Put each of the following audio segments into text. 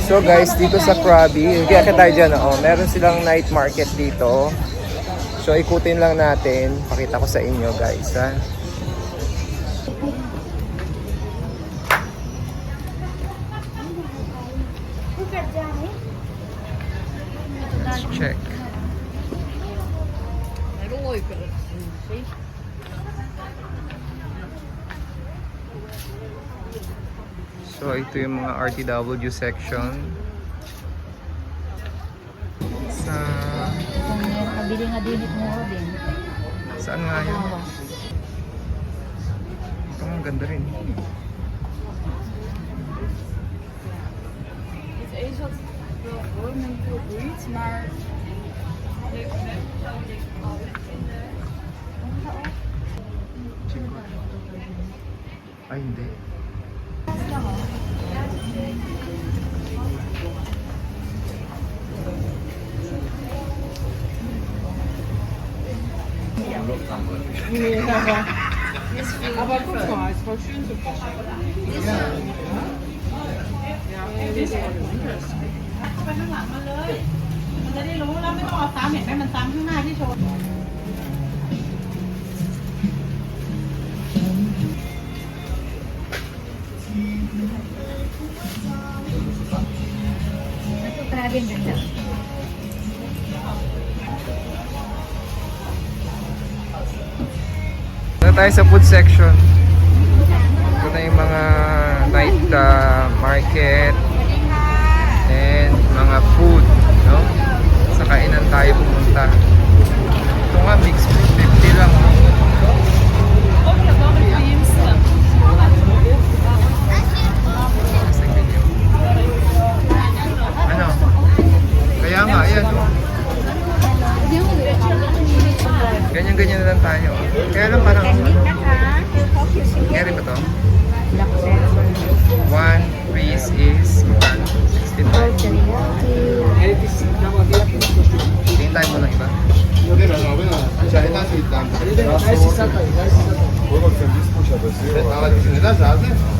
So guys, dito sa Krabi, kaya tayo dyan, meron silang night market dito. So ikutin lang natin, pakita ko sa inyo guys, ha. Let's check. So ito yung mga RTW section. Sa Nabili nga din mo din. saan nga yun? Ito nga ganda rin. Het is wat wel vorming veel boeit, maar Ay hindi. aber guck mal, ist voll schön so. Ja, das ist voll interessant. ไปข้างหลังมาเลยมันจะได้รู้แล้วไม่ต้องเอาซ้ำเห็นไหมมันซ้ำข้างหน้าที่โชว์ Grabe ang ganda. Ito tayo sa food section. Ito na yung mga night market and mga food, no? Sa kainan tayo pumunta. Ito nga, mixed food, 50 lang. Ano? Kaya nga, ayan. Ganyan-ganyan na lang tayo. Kaya lang parang... Kaya rin ba ito? Black pepper. One piece is 65. Tingin tayo mo ng iba.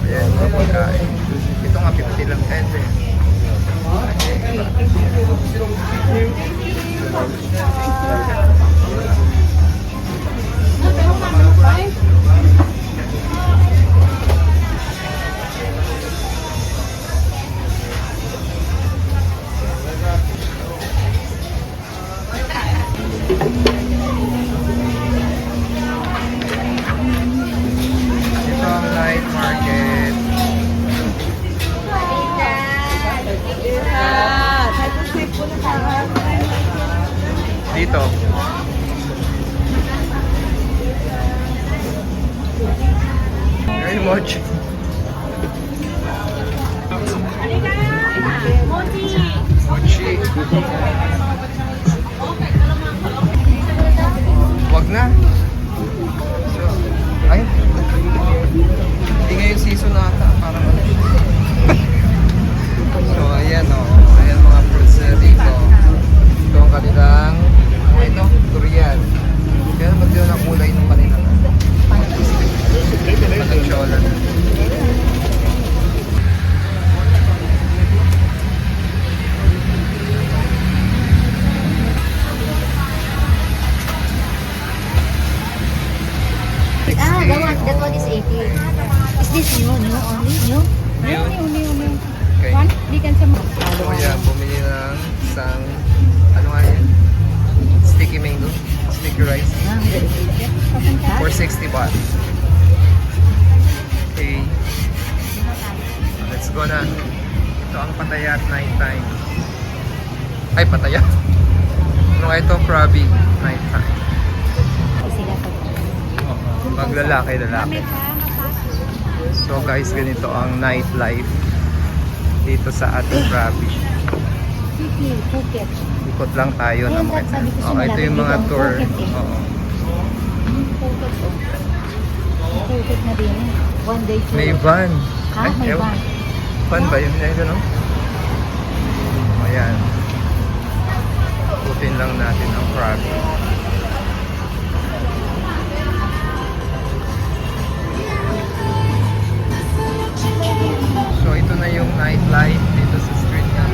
Ayan, mga pagkain. Ito nga 50 lang pwede. Ito ang night market. Dito. Ay, mochi. Mochi. Wag na. So, ay. Hindi ngayon season na ata. Parang ano. So, ayan o. Ayan mga fruits na dito. Ito ang kanilang, ito, durian. Kaya ba't yun ang kulay ng kanila? Panagcholan. That one is 80. Is this new? New only? New? New. Okay. One? Di kan sa mga. So, ayan, bumili ng isang, ano nga yun? Sticky mango. Sticky rice. For 60 baht. Okay. Let's go na. Ito ang Pattaya at night time. Ay, Pattaya. Ano nga ito? Krabi. Night time. Maglalaki-lalaki. So guys, ganito ang nightlife dito sa ating Krabi. Phuket. Ikot lang tayo na makita. Ito yung mga tour. Oo. Phuket na din. One day tour. May van. Ah, may ewan. van. Van ba yun? Ayan, no? Ayan. Ikutin lang natin ang Krabi. So ito na yung nightlife dito sa street nga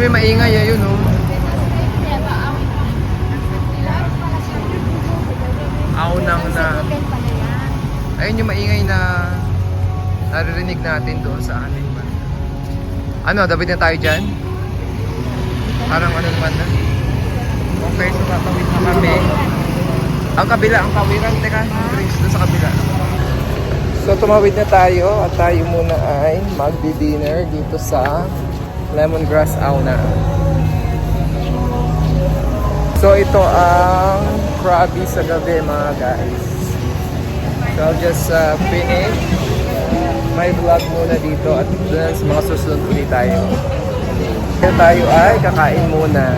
may maingay, ayun oh. Aunang na. Ayun yung maingay na naririnig natin doon sa ating banda. Ano, dapat na tayo dyan? Parang ano naman na. Okay, so tatawid na kami. Ang kabila, ang kawiran. Teka, Grace, doon sa kabila. So tumawid na tayo at tayo muna ay magdi-dinner dito sa Lemongrass Auna. So ito ang Krabi sa gabi mga guys. So I'll just finish my vlog muna dito at doon sa mga susunod ulit tayo. Kaya tayo ay kakain muna.